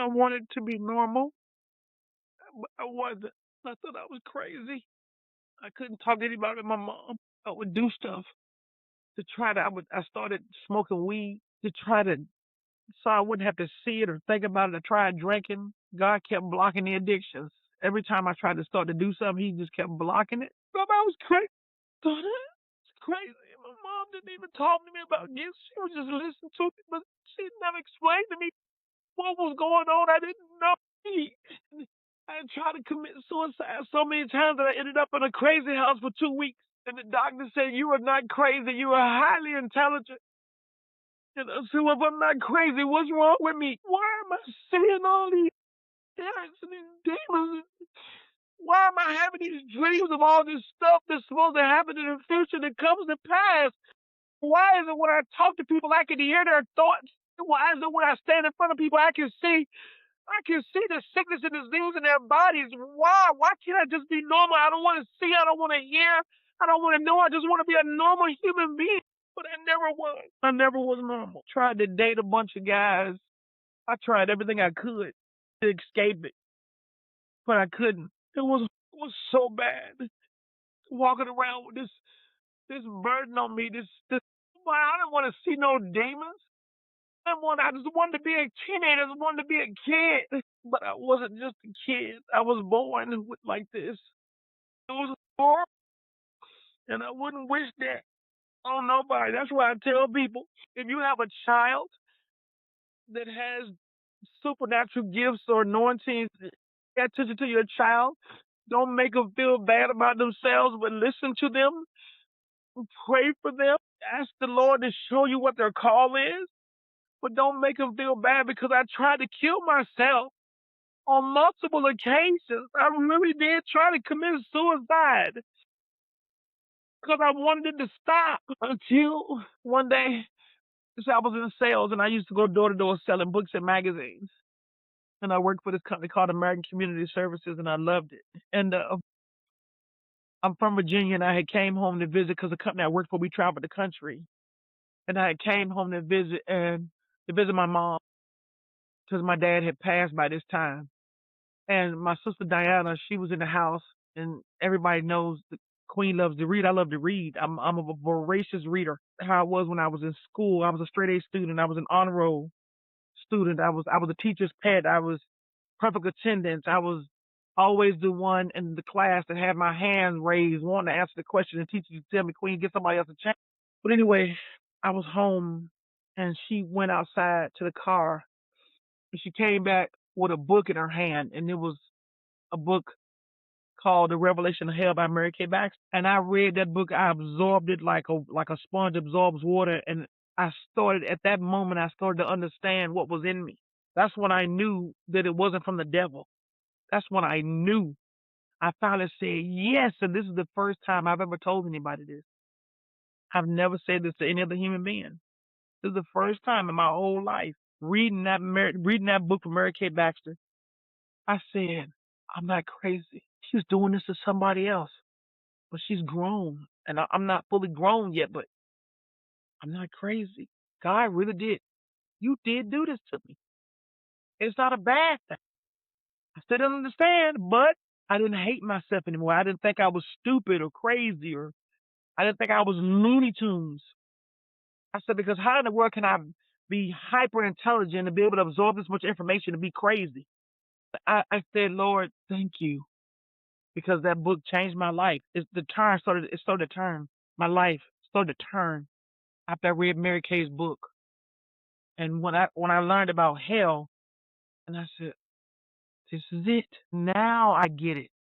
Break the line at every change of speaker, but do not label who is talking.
I wanted to be normal, but I wasn't. I thought I was crazy. I couldn't talk to anybody but my mom. I would do stuff to try to. I started smoking weed to try to, so I wouldn't have to see it or think about it. I tried drinking. God kept blocking the addictions. Every time I tried to start to do something, He just kept blocking it. So I was crazy. Thought it was crazy. My mom didn't even talk to me about this. She was just listening to me, but she never explained to me what was going on. I didn't know. I tried to commit suicide so many times that I ended up in a crazy house for 2 weeks. And the doctor said, "You are not crazy. You are highly intelligent." And I said, "Well, if I'm not crazy, what's wrong with me? Why am I seeing all these spirits and these demons? Why am I having these dreams of all this stuff that's supposed to happen in the future that comes to pass? Why is it when I talk to people, I can hear their thoughts? Why is it when I stand in front of people, I can see the sickness and disease in their bodies? Why? Why can't I just be normal? I don't want to see. I don't want to hear. I don't want to know. I just want to be a normal human being." But I never was. I never was normal. Tried to date a bunch of guys. I tried everything I could to escape it, but I couldn't. It was so bad. Walking around with this burden on me. This. Why I didn't want to see no demons. I just wanted to be a teenager. I just wanted to be a kid. But I wasn't just a kid. I was born with like this. It was horrible, and I wouldn't wish that on nobody. That's why I tell people, if you have a child that has supernatural gifts or anointings, pay attention to your child. Don't make them feel bad about themselves, but listen to them. Pray for them. Ask the Lord to show you what their call is, but don't make them feel bad, because I tried to kill myself on multiple occasions. I really did try to commit suicide because I wanted it to stop, until one day, so I was in sales and I used to go door to door selling books and magazines. And I worked for this company called American Community Services, and I loved it. And I'm from Virginia, and I had came home to visit because the company I worked for, we traveled the country. And I had came home to visit my mom, because my dad had passed by this time. And my sister Diana, she was in the house, and everybody knows the Queen loves to read. I love to read. I'm a voracious reader. How I was when I was in school, I was a straight A student. I was an honor roll student. I was a teacher's pet. I was perfect attendance. I was always the one in the class that had my hand raised, wanting to answer the question, and teacher would tell me, "Queen, get somebody else a chance." But anyway, I was home, and she went outside to the car, and she came back with a book in her hand, and it was a book called The Revelation of Hell by Mary Kay Baxter. And I read that book. I absorbed it like a sponge absorbs water. And at that moment, I started to understand what was in me. That's when I knew that it wasn't from the devil. That's when I knew. I finally said yes. And this is the first time I've ever told anybody this. I've never said this to any other human being. This is the first time in my whole life reading that book from Mary Kay Baxter. I said, "I'm not crazy. She was doing this to somebody else, but she's grown, and I'm not fully grown yet, but I'm not crazy. God really did. You did do this to me. It's not a bad thing. I still didn't understand, but I didn't hate myself anymore. I didn't think I was stupid or crazy, or I didn't think I was Looney Tunes." I said, because how in the world can I be hyper intelligent and be able to absorb this much information and be crazy? I said, "Lord, thank you." Because that book changed my life. It started to turn. My life started to turn after I read Mary Kay's book. And when I learned about hell, and I said, "This is it. Now I get it.